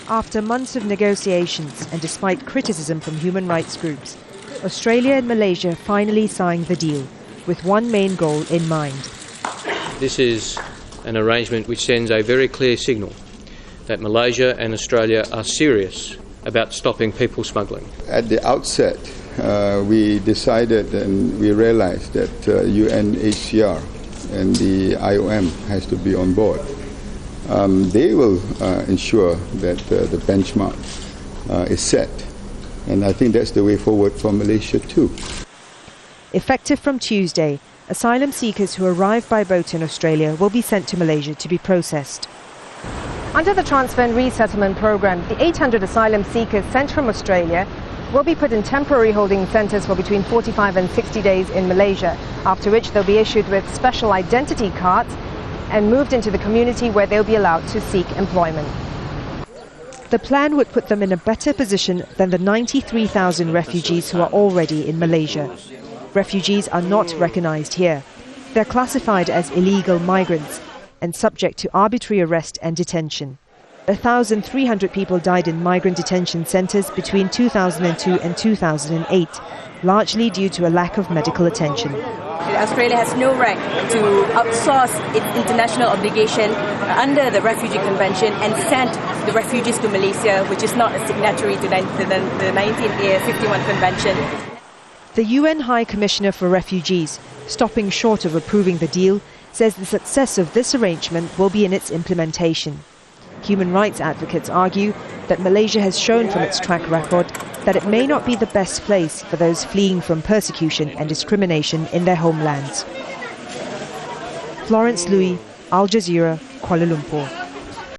After months of negotiations and despite criticism from human rights groups, Australia and Malaysia finally signed the deal, with one main goal in mind. This is an arrangement which sends a very clear signal that Malaysia and Australia are serious about stopping people smuggling. At the outset, we decided and we realized that UNHCR and the IOM has to be on board. They will ensure that the benchmark is set, and I think that's the way forward for Malaysia too. Effective from Tuesday, asylum seekers who arrive by boat in Australia will be sent to Malaysia to be processed. Under the Transfer and Resettlement Programme, the 800 asylum seekers sent from Australia will be put in temporary holding centres for between 45 and 60 days in Malaysia, after which they'll be issued with special identity cards and moved into the community where they'll be allowed to seek employment. The plan would put them in a better position than the 93,000 refugees who are already in Malaysia. Refugees are not recognised here. They're classified as illegal migrants and subject to arbitrary arrest and detention. 1,300 people died in migrant detention centres between 2002 and 2008, largely due to a lack of medical attention. Australia has no right to outsource its international obligation under the Refugee Convention and send the refugees to Malaysia, which is not a signatory to the 1951 Convention. The UN High Commissioner for Refugees, stopping short of approving the deal, says the success of this arrangement will be in its implementation. Human rights advocates argue that Malaysia has shown from its track record that it may not be the best place for those fleeing from persecution and discrimination in their homelands. Florence, Looi, Al Jazeera, Kuala Lumpur.